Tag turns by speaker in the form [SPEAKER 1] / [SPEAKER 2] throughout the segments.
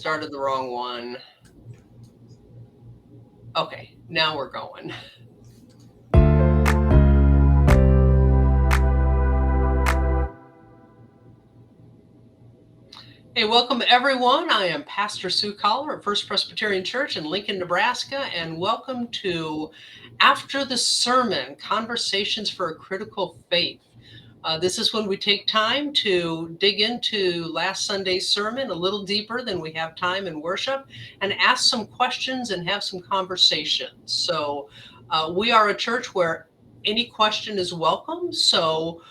[SPEAKER 1] started the wrong one. Okay, now we're going. Hey, welcome everyone. I am Pastor Sue Coller at First Presbyterian Church in Lincoln, Nebraska, and welcome to After the Sermon, Conversations for a Critical Faith. This is when we take time to dig into last Sunday's sermon a little deeper than we have time in worship and ask some questions and have some conversations. So we are a church where any question is welcome. So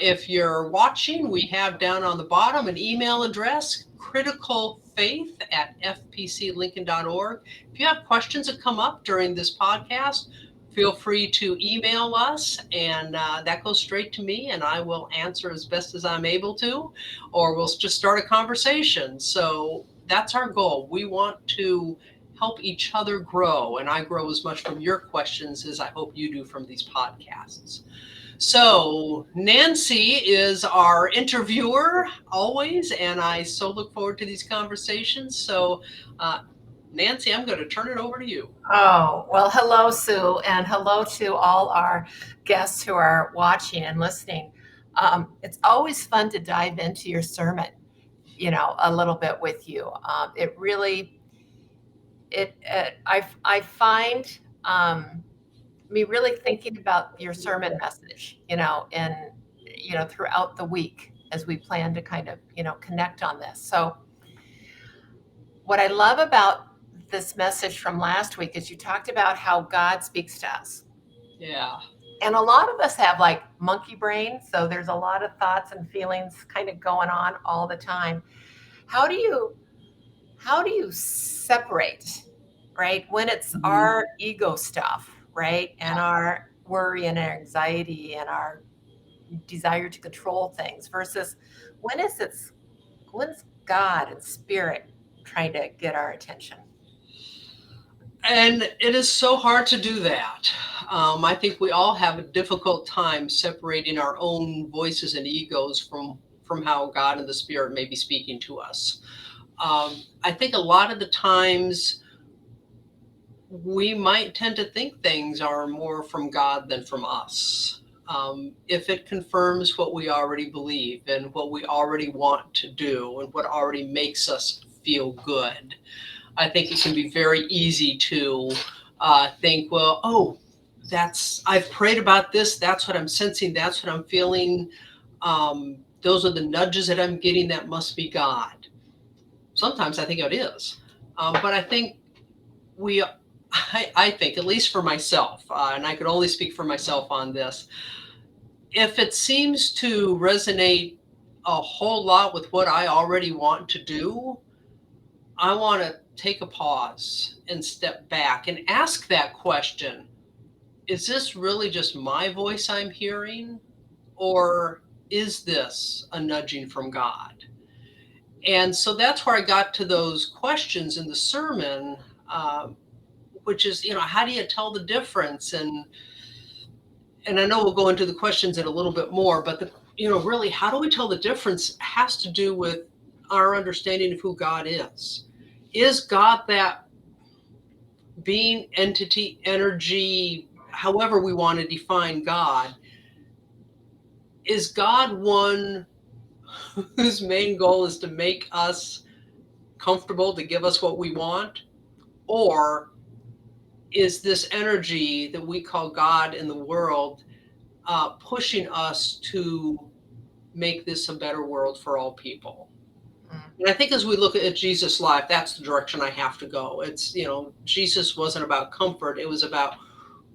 [SPEAKER 1] if you're watching, we have down on the bottom an email address, criticalfaith@fpclincoln.org. If you have questions that come up during this podcast, feel free to email us, and that goes straight to me, and I will answer as best as I'm able to, or we'll just start a conversation. So that's our goal. We want to help each other grow, and I grow as much from your questions as I hope you do from these podcasts. So Nancy is our interviewer always, and I so look forward to these conversations. So Nancy, I'm going to turn it over to you.
[SPEAKER 2] Oh, well, hello, Sue, and hello to all our guests who are watching and listening. It's always fun to dive into your sermon, a little bit with you. I find me really thinking about your sermon message, and throughout the week as we plan to kind of, connect on this. So, what I love about this message from last week is you talked about how God speaks to us.
[SPEAKER 1] Yeah.
[SPEAKER 2] And a lot of us have like monkey brain, so there's a lot of thoughts and feelings kind of going on all the time. How do you separate, right? When it's our ego stuff, right? And our worry and our anxiety and our desire to control things versus when's God and spirit trying to get our attention?
[SPEAKER 1] And it is so hard to do that. I think we all have a difficult time separating our own voices and egos from how God and the Spirit may be speaking to us. I think a lot of the times we might tend to think things are more from God than from us. If it confirms what we already believe and what we already want to do and what already makes us feel good, I think it can be very easy to think, well, I've prayed about this. That's what I'm sensing. That's what I'm feeling. Those are the nudges that I'm getting. That must be God. Sometimes I think it is. But I think I think, at least for myself, and I could only speak for myself on this, if it seems to resonate a whole lot with what I already want to do, I want to take a pause and step back and ask that question. Is this really just my voice I'm hearing? Or is this a nudging from God? And so that's where I got to those questions in the sermon, which is, how do you tell the difference? And I know we'll go into the questions in a little bit more, but really, how do we tell the difference has to do with our understanding of who God is. Is God that being, entity, energy, however we want to define God? Is God one whose main goal is to make us comfortable, to give us what we want? Or is this energy that we call God in the world pushing us to make this a better world for all people? And I think as we look at Jesus' life, that's the direction I have to go. It's, Jesus wasn't about comfort. It was about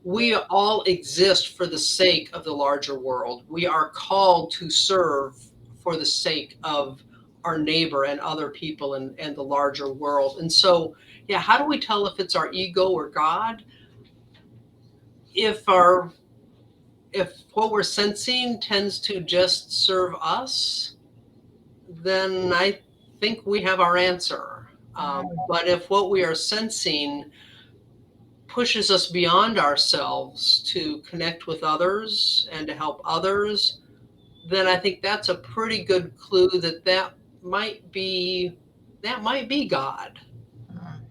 [SPEAKER 1] we all exist for the sake of the larger world. We are called to serve for the sake of our neighbor and other people and the larger world. And so, how do we tell if it's our ego or God? If what we're sensing tends to just serve us, then I think we have our answer. But if what we are sensing pushes us beyond ourselves to connect with others and to help others, then I think that's a pretty good clue that might be that might be God.
[SPEAKER 2] Mm.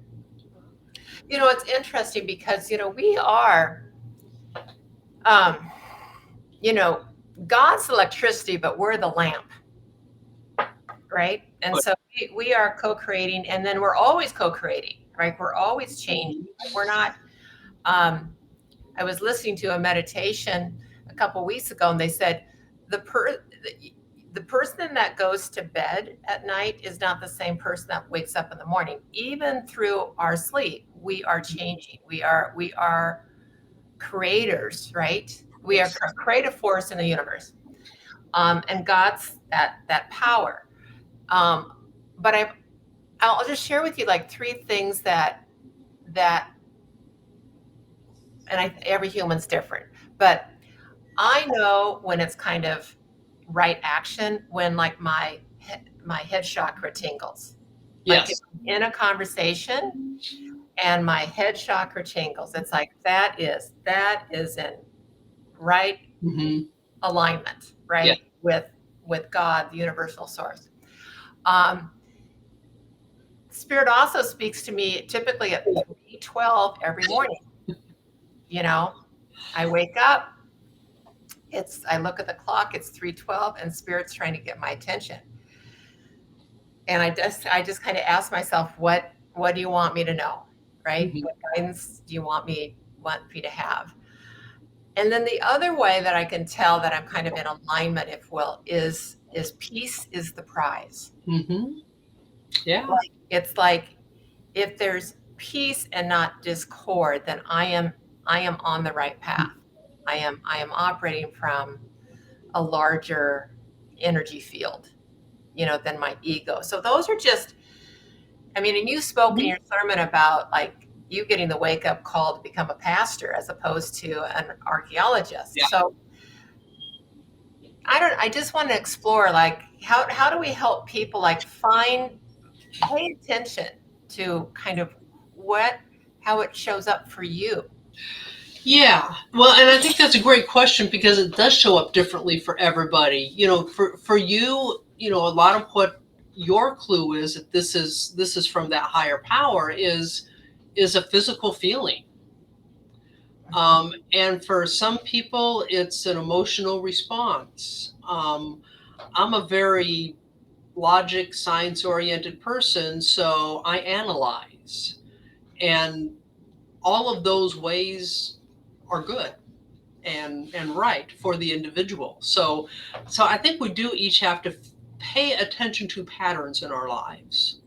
[SPEAKER 2] It's interesting because, we are, um, you know, God's electricity, but we're the lamp, right? And
[SPEAKER 1] But
[SPEAKER 2] so we are co-creating, and then we're always co-creating, right? We're always changing. We're not, um, I was listening to a meditation a couple weeks ago, and they said the person that goes to bed at night is not the same person that wakes up in the morning. Even through our sleep, we are changing. We are creators, right? We are
[SPEAKER 1] yes.
[SPEAKER 2] a creative force in the universe, and God's that power. Um, but I'll just share with you like three things that and every human's different, but I know when it's kind of right action when like my head chakra tingles. Like if
[SPEAKER 1] Yes.
[SPEAKER 2] I'm in a conversation and my head chakra tingles, it's like that is in right
[SPEAKER 1] Hmm.
[SPEAKER 2] alignment,
[SPEAKER 1] Yeah.
[SPEAKER 2] right? With God, the universal source. Um, Spirit also speaks to me typically at 3:12 every morning. You know, I wake up, I look at the clock, it's 3:12, and Spirit's trying to get my attention. And I just kind of ask myself, what do you want me to know? Right?
[SPEAKER 1] Hmm.
[SPEAKER 2] What guidance do you want me to have? And then the other way that I can tell that I'm kind of in alignment, if will, is peace is the prize.
[SPEAKER 1] Hmm. Yeah.
[SPEAKER 2] Like it's like if there's peace and not discord, then I am on the right path. I am operating from a larger energy field, than my ego. So those are just, I mean, and you spoke in
[SPEAKER 1] Mhm.
[SPEAKER 2] your sermon about like you getting the wake up call to become a pastor as opposed to an archaeologist.
[SPEAKER 1] Yeah.
[SPEAKER 2] So I just want to explore like how do we help people like pay attention to kind of how it shows up for you.
[SPEAKER 1] Yeah. Well, and I think that's a great question because it does show up differently for everybody. For you, a lot of what your clue is that this is from that higher power is a physical feeling. And for some people, it's an emotional response. I'm a very logic, science oriented person, so I analyze. And all of those ways are good and right for the individual. So I think we do each have to pay attention to patterns in our lives.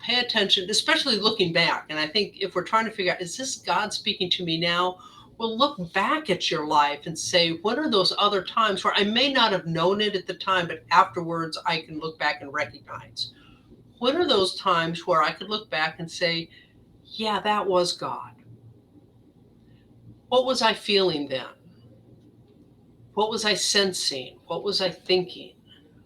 [SPEAKER 1] Pay attention, especially looking back. And I think if we're trying to figure out, is this God speaking to me now? Well, look back at your life and say, what are those other times where I may not have known it at the time, but afterwards I can look back and recognize? What are those times where I could look back and say, yeah, that was God? What was I feeling then? What was I sensing? What was I thinking?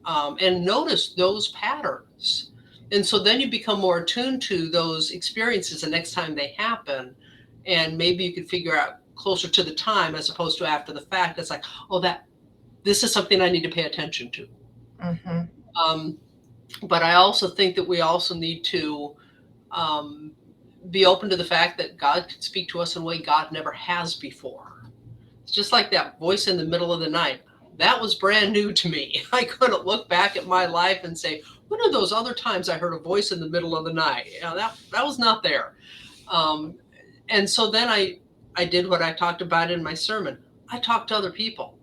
[SPEAKER 1] And notice those patterns. And so then you become more attuned to those experiences the next time they happen. And maybe you could figure out closer to the time as opposed to after the fact. It's like, oh, this is something I need to pay attention to.
[SPEAKER 2] Hmm.
[SPEAKER 1] Um, but I also think that we also need to um, be open to the fact that God can speak to us in a way God never has before. It's just like that voice in the middle of the night. That was brand new to me. I couldn't look back at my life and say, what are those other times I heard a voice in the middle of the night? That was not there. Um, and so then I did what I talked about in my sermon. I talked to other people.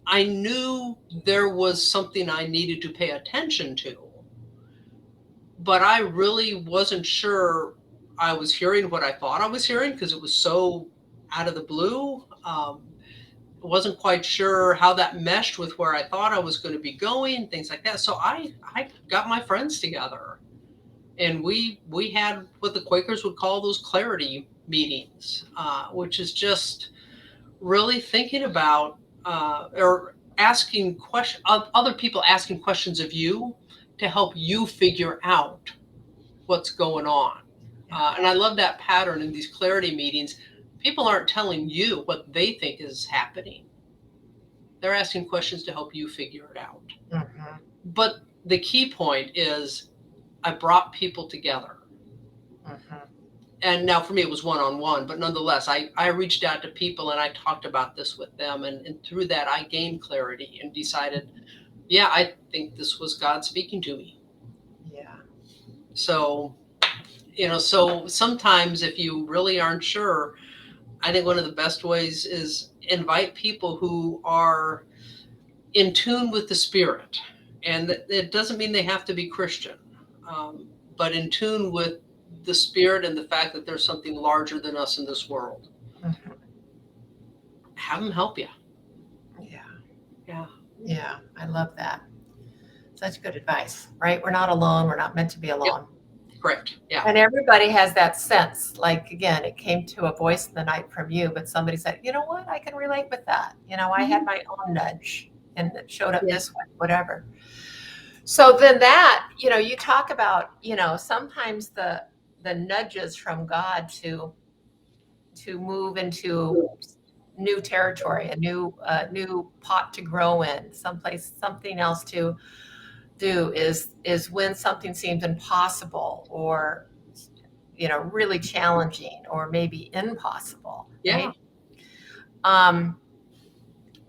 [SPEAKER 1] I knew there was something I needed to pay attention to, but I really wasn't sure I was hearing what I thought I was hearing because it was so out of the blue. Wasn't quite sure how that meshed with where I thought I was going to be going, things like that. So I got my friends together, and we had what the Quakers would call those clarity meetings, which is just really thinking about or asking other people asking questions of you to help you figure out what's going on.
[SPEAKER 2] Yeah.
[SPEAKER 1] And I love that pattern in these clarity meetings. People aren't telling you what they think is happening. They're asking questions to help you figure it out.
[SPEAKER 2] Hmm.
[SPEAKER 1] But the key point is I brought people together.
[SPEAKER 2] Mm-hmm.
[SPEAKER 1] And now for me, it was one-on-one, but nonetheless, I reached out to people and I talked about this with them. And through that, I gained clarity and decided, yeah, I think this was God speaking to me.
[SPEAKER 2] Yeah.
[SPEAKER 1] So, so sometimes if you really aren't sure, I think one of the best ways is invite people who are in tune with the Spirit. And it doesn't mean they have to be Christian, but in tune with the Spirit and the fact that there's something larger than us in this world.
[SPEAKER 2] Mm-hmm.
[SPEAKER 1] Have them help you.
[SPEAKER 2] Yeah.
[SPEAKER 1] Yeah.
[SPEAKER 2] Yeah. I love that. Such good advice, right? We're not alone. We're not meant to be
[SPEAKER 1] Yep.
[SPEAKER 2] alone.
[SPEAKER 1] Correct. Yeah.
[SPEAKER 2] And everybody has that sense. Like, again, it came to a voice in the night from you, but somebody said, you know what? I can relate with that. I had my own nudge and it showed up
[SPEAKER 1] Yeah.
[SPEAKER 2] this way, whatever. So then that, you talk about, sometimes the nudges from God to move into new territory, a new pot to grow in, someplace, something else to do is when something seems impossible or really challenging or maybe impossible,
[SPEAKER 1] Yeah.
[SPEAKER 2] right?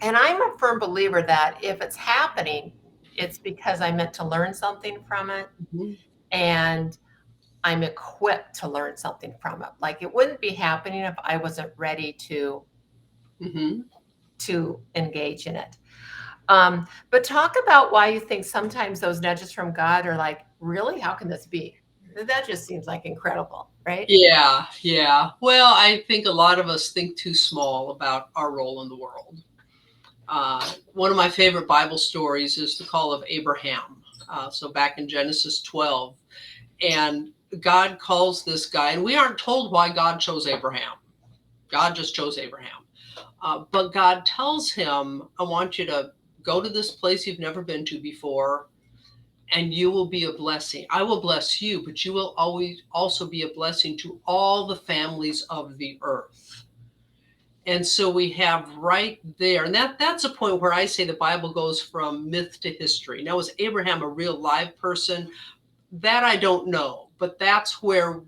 [SPEAKER 2] And I'm a firm believer that if it's happening, it's because I meant to learn something from it,
[SPEAKER 1] Mhm.
[SPEAKER 2] and I'm equipped to learn something from it. Like it wouldn't be happening if I wasn't ready to
[SPEAKER 1] Mhm.
[SPEAKER 2] engage in it. But talk about why you think sometimes those nudges from God are like, really? How can this be? That just seems like incredible, right?
[SPEAKER 1] Yeah. Yeah. Well, I think a lot of us think too small about our role in the world. One of my favorite Bible stories is the call of Abraham. So back in Genesis 12, and God calls this guy, and we aren't told why God chose Abraham. God just chose Abraham. But God tells him, I want you to go to this place you've never been to before, and you will be a blessing. I will bless you, but you will always also be a blessing to all the families of the earth. And so we have right there, and that's a point where I say the Bible goes from myth to history. Now, was Abraham a real live person? That I don't know, but that's where,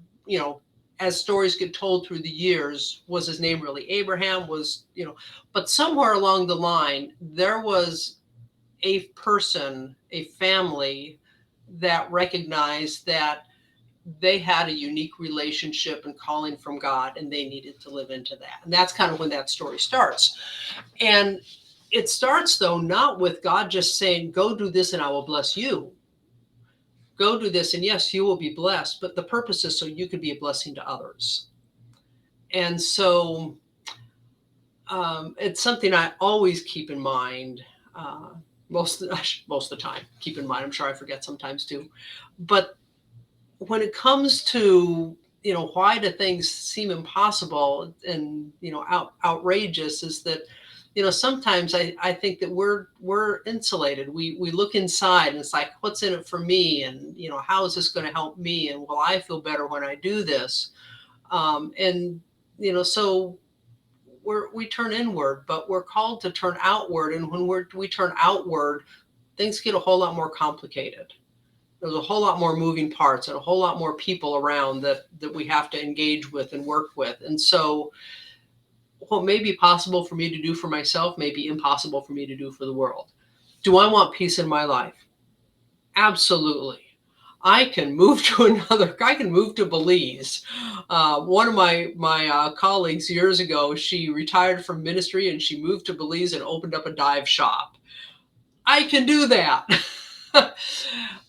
[SPEAKER 1] as stories get told through the years, was his name really Abraham? But somewhere along the line, there was a person, a family that recognized that they had a unique relationship and calling from God, and they needed to live into that. And that's kind of when that story starts. And it starts, though, not with God just saying, go do this and I will bless you. Go do this, and yes, you will be blessed, but the purpose is so you can be a blessing to others. And so it's something I always keep in mind. Most of the time, keep in mind. I'm sure I forget sometimes too. But when it comes to why do things seem impossible and outrageous, is that sometimes I think that we're insulated. We look inside and it's like, what's in it for me, and how is this going to help me, and will I feel better when I do this, and so we turn inward, but we're called to turn outward, and when we turn outward, things get a whole lot more complicated. There's a whole lot more moving parts and a whole lot more people around that we have to engage with and work with. And so what may be possible for me to do for myself may be impossible for me to do for the world. Do I want peace in my life? Absolutely. I can move to Belize. One of my colleagues years ago, she retired from ministry and she moved to Belize and opened up a dive shop. I can do that.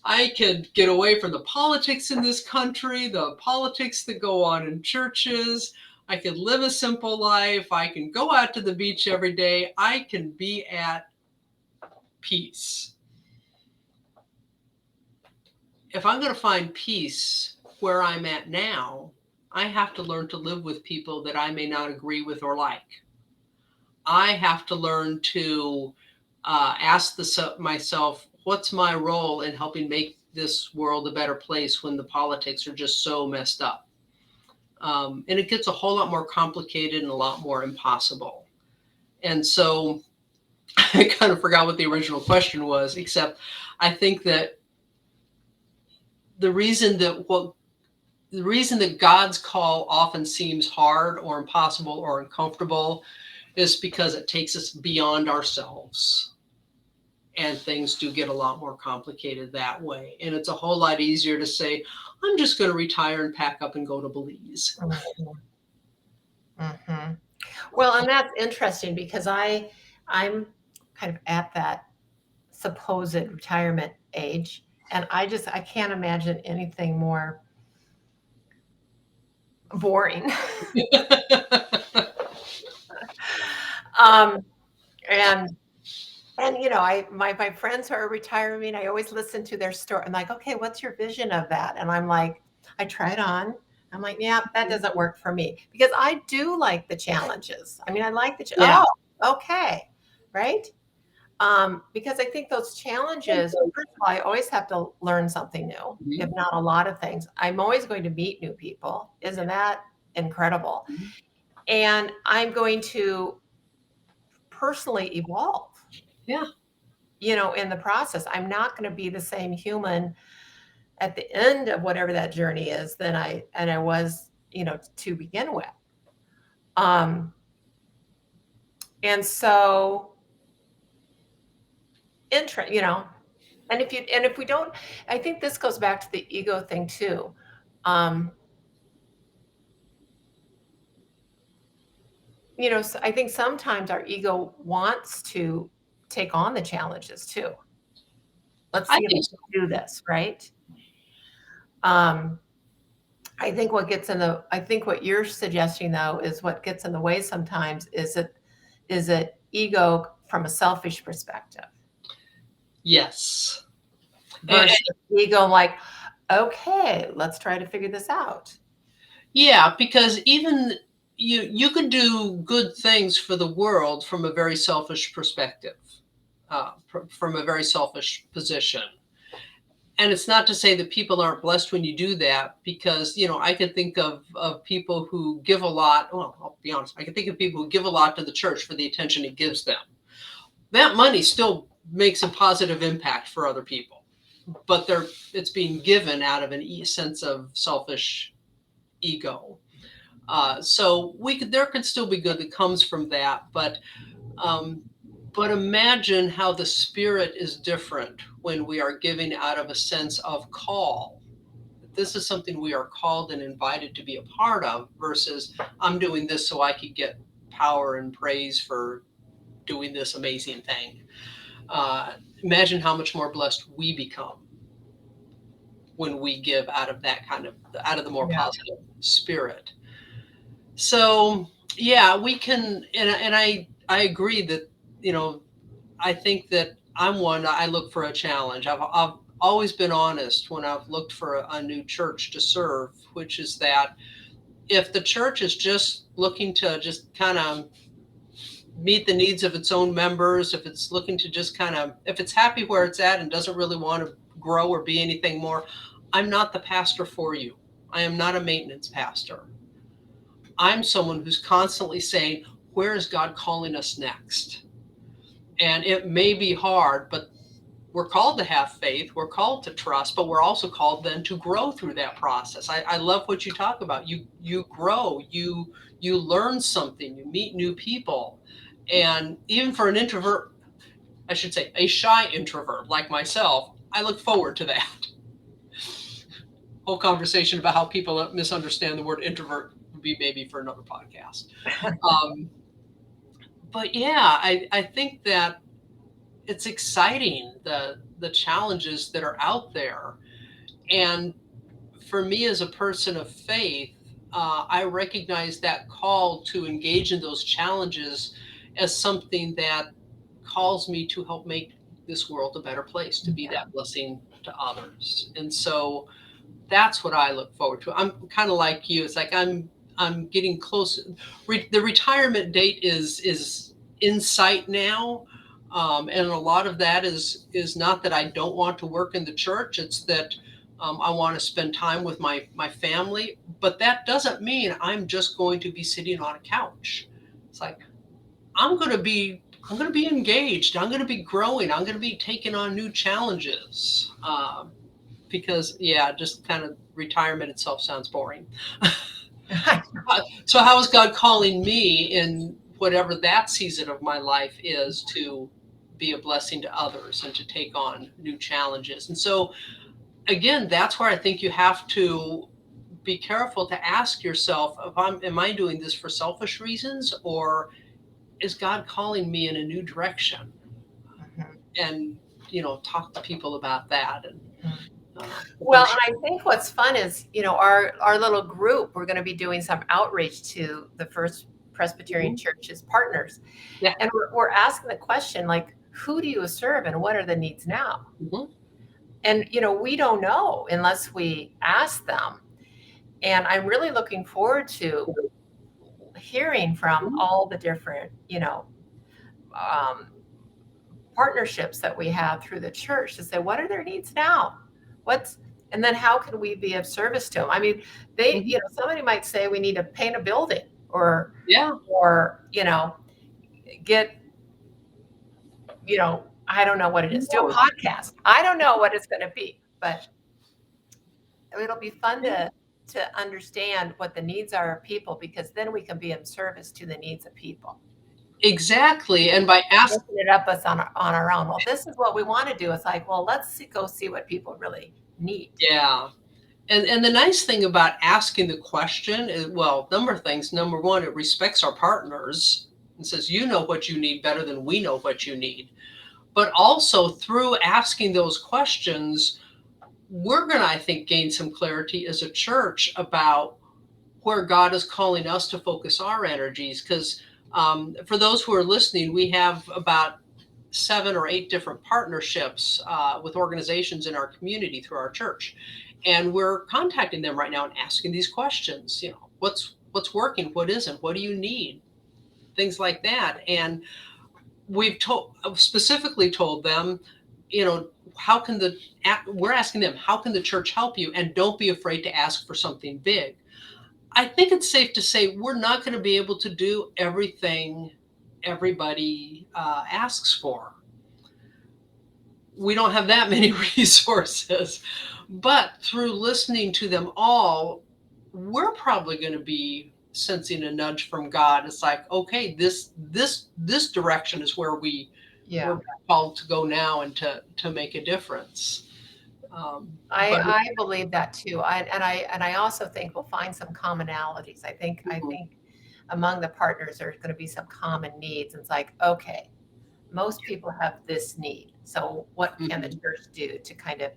[SPEAKER 1] I can get away from the politics in this country, the politics that go on in churches. I can live a simple life. I can go out to the beach every day. I can be at peace. If I'm going to find peace where I'm at now, I have to learn to live with people that I may not agree with or like. I have to learn to ask myself, what's my role in helping make this world a better place when the politics are just so messed up? And it gets a whole lot more complicated and a lot more impossible. And so I kind of forgot what the original question was, except I think that the reason that God's call often seems hard or impossible or uncomfortable is because it takes us beyond ourselves. And things do get a lot more complicated that way. And it's a whole lot easier to say, I'm just going to retire and pack up and go to Belize.
[SPEAKER 2] Mhm. Mhm. Well, and that's interesting because I'm kind of at that supposed retirement age, and I can't imagine anything more boring. Um, and my friends who are retiring, I always listen to their story. I'm like, okay, what's your vision of that? And I'm like, I try it on. I'm like, yeah, that doesn't work for me because I do like the challenges. I mean, I like
[SPEAKER 1] Yeah.
[SPEAKER 2] okay, right? Because I think those challenges, first of all, I always have to learn something new, if not a lot of things. I'm always going to meet new people. Isn't that incredible? And I'm going to personally evolve.
[SPEAKER 1] Yeah.
[SPEAKER 2] In the process. I'm not going to be the same human at the end of whatever that journey is than I was, to begin with. Um, and so and if we don't, I think this goes back to the ego thing too. So I think sometimes our ego wants to take on the challenges too. Let's
[SPEAKER 1] I
[SPEAKER 2] see if we
[SPEAKER 1] think so.
[SPEAKER 2] can do this, right? Um, I think what you're suggesting though is what gets in the way sometimes is it ego from a selfish perspective
[SPEAKER 1] Yes.
[SPEAKER 2] versus ego like, okay, let's try to figure this out.
[SPEAKER 1] Yeah, because even you can do good things for the world from a very selfish perspective, from a very selfish position. And it's not to say that people aren't blessed when you do that, because I can think of people who give a lot. Well, I'll be honest, I can think of people who give a lot to the church for the attention it gives them. That money still makes a positive impact for other people, but it's being given out of a sense of selfish ego. So there could still be good that comes from that, um, but imagine how the spirit is different when we are giving out of a sense of call. This is something we are called and invited to be a part of, versus I'm doing this so I could get power and praise for doing this amazing thing. Uh, Imagine how much more blessed we become when we give out of the more
[SPEAKER 2] Yeah.
[SPEAKER 1] positive spirit. So yeah, we can, and I agree that I think that I look for a challenge. I've always been honest when I've looked for a new church to serve, which is that if the church is just looking to just kind of meet the needs of its own members, if it's looking to just if it's happy where it's at and doesn't really want to grow or be anything more, I'm not the pastor for you. I am not a maintenance pastor. I'm someone who's constantly saying, where is God calling us next? And it may be hard, but we're called to have faith. We're called to trust, but we're also called then to grow through that process. I love what you talk about. You grow, you learn something, you meet new people. And even for an introvert, I should say a shy introvert like myself, I look forward to that. Whole conversation about how people misunderstand the word introvert would be maybe for another podcast. Um, but yeah, I think that it's exciting, the challenges that are out there. And for me as a person of faith, I recognize that call to engage in those challenges as something that calls me to help make this world a better place, to be that blessing to others. And so that's what I look forward to. I'm kind of like you. It's like I'm getting close. The retirement date is in sight now, and a lot of that is not that I don't want to work in the church. It's that I want to spend time with my family. But that doesn't mean I'm just going to be sitting on a couch. It's like I'm going to be engaged. I'm going to be growing. I'm going to be taking on new challenges. because just kind of retirement itself sounds boring. So how is God calling me in whatever that season of my life is to be a blessing to others and to take on new challenges? And so again, that's where I think you have to be careful to ask yourself, am I doing this for selfish reasons, or is God calling me in a new direction?
[SPEAKER 2] Mhm.
[SPEAKER 1] And talk to people about that. And
[SPEAKER 2] Well, and I think what's fun is, our little group, we're going to be doing some outreach to the First Presbyterian Church's partners.
[SPEAKER 1] Yeah.
[SPEAKER 2] And we're asking the question, like, who do you serve and what are the needs now?
[SPEAKER 1] Mhm.
[SPEAKER 2] And, we don't know unless we ask them. And I'm really looking forward to hearing from all the different, um, partnerships that we have through the church to say, what are their needs now? And then how can we be of service to them? I mean, somebody might say we need to paint a building or get, I don't know what it is, do a podcast. I don't know what it's going to be, but it'll be fun to understand what the needs are of people, because then we can be in service to the needs of people.
[SPEAKER 1] Exactly. And by asking
[SPEAKER 2] it up us on our own. Well, this is what we want to do. It's like, well, let's go see what people really need.
[SPEAKER 1] Yeah. And the nice thing about asking the question is, well, number of things. Number one, it respects our partners and says, you know what you need better than we know what you need. But also through asking those questions, we're going to, I think, gain some clarity as a church about where God is calling us to focus our energies. Because for those who are listening, we have about 7 or 8 different partnerships with organizations in our community through our church. And we're contacting them right now and asking these questions, what's working, what isn't, what do you need? Things like that. And we've specifically told them, we're asking them, how can the church help you? And don't be afraid to ask for something big. I think it's safe to say we're not going to be able to do everything everybody asks for. We don't have that many resources, but through listening to them all, we're probably going to be sensing a nudge from God. It's like, okay, this direction is where we're called to go now and to make a difference.
[SPEAKER 2] I believe that too. I also think we'll find some commonalities. I think among the partners there's going to be some common needs. It's like, okay, most people have this need. So what can the church do to kind of,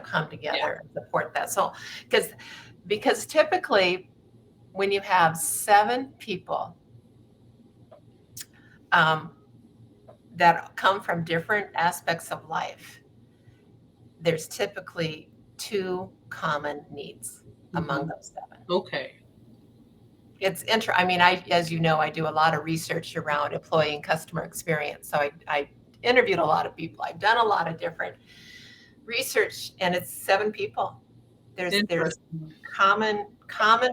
[SPEAKER 2] come together and support that? So because typically when you have 7 people that come from different aspects of life, there's typically 2 common needs among those 7.
[SPEAKER 1] Okay.
[SPEAKER 2] It's interesting. I mean, as you know, I do a lot of research around employee and customer experience. So I interviewed a lot of people. I've done a lot of different research, and it's 7 people. There's common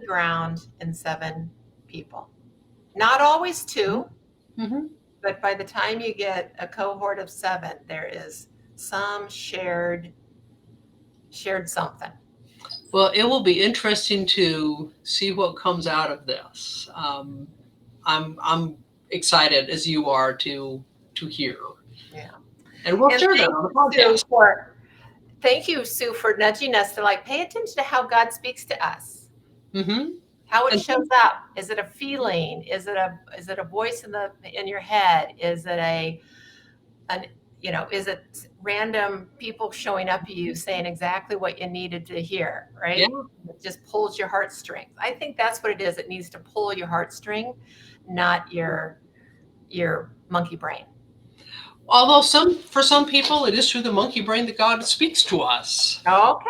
[SPEAKER 2] ground in 7 people. Not always 2, but by the time you get a cohort of 7, there is some shared something.
[SPEAKER 1] Well, it will be interesting to see what comes out of this. I'm excited as you are to hear.
[SPEAKER 2] Yeah.
[SPEAKER 1] And we'll share that on the podcast.
[SPEAKER 2] Thank you, Sue, for nudging us to pay attention to how God speaks to us. How it shows up. Is it a feeling? Is it a voice in your head? Is it is it random people showing up to you saying exactly what you needed to hear, right?
[SPEAKER 1] Yeah.
[SPEAKER 2] It just pulls your heartstrings. I think that's what it is. It needs to pull your heartstring, not your monkey brain.
[SPEAKER 1] Although for some people, it is through the monkey brain that God speaks to us.
[SPEAKER 2] Okay.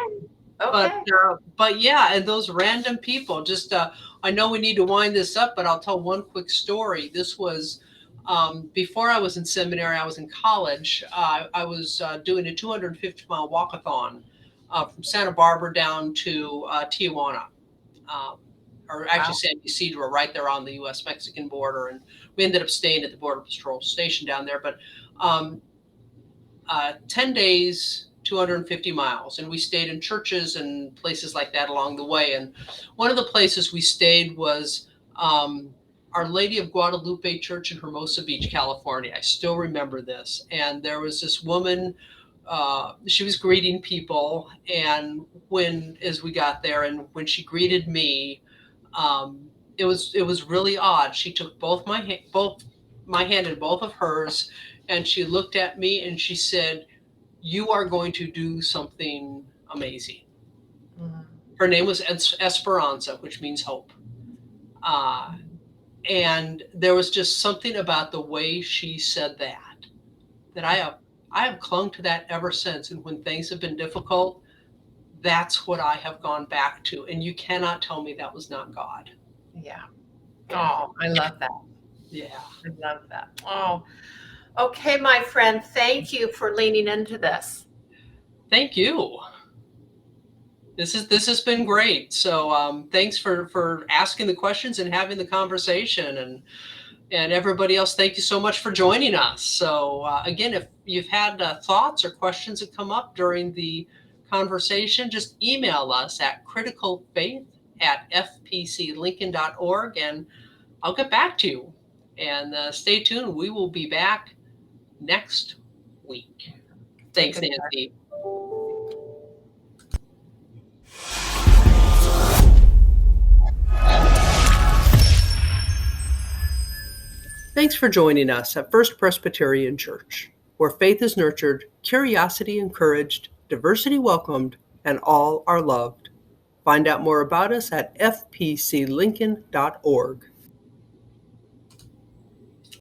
[SPEAKER 1] But yeah, and those random people, I know we need to wind this up, but I'll tell one quick story. This was before I was in seminary. I was in college. I was doing a 250-mile walkathon from Santa Barbara down to Tijuana, or actually San Ysidro, right there on the U.S.-Mexican border. And we ended up staying at the Border Patrol station down there. But 10 days, 250 miles, and we stayed in churches and places like that along the way. And one of the places we stayed was Our Lady of Guadalupe Church in Hermosa Beach, California. I still remember this. And there was this woman, she was greeting people, and as we got there, and when she greeted me, it was really odd. She took both my hand in both of hers, and she looked at me and she said, "You are going to do something amazing."
[SPEAKER 2] Mm.
[SPEAKER 1] Her name was Esperanza, which means hope. And there was just something about the way she said that I have clung to that ever since. And when things have been difficult, that's what I have gone back to. And you cannot tell me that was not God.
[SPEAKER 2] Yeah. Oh, I love that.
[SPEAKER 1] Yeah.
[SPEAKER 2] I love that. Oh, okay, my friend. Thank you for leaning into this.
[SPEAKER 1] Thank you. This has been great. So thanks for asking the questions and having the conversation, and everybody else, thank you so much for joining us. So again, if you've had thoughts or questions that come up during the conversation, just email us at criticalfaith@fpclincoln.org, and I'll get back to you. And stay tuned. We will be back next week. Thanks, Nancy. Thanks for joining us at First Presbyterian Church, where faith is nurtured, curiosity encouraged, diversity welcomed, and all are loved. Find out more about us at fpclincoln.org.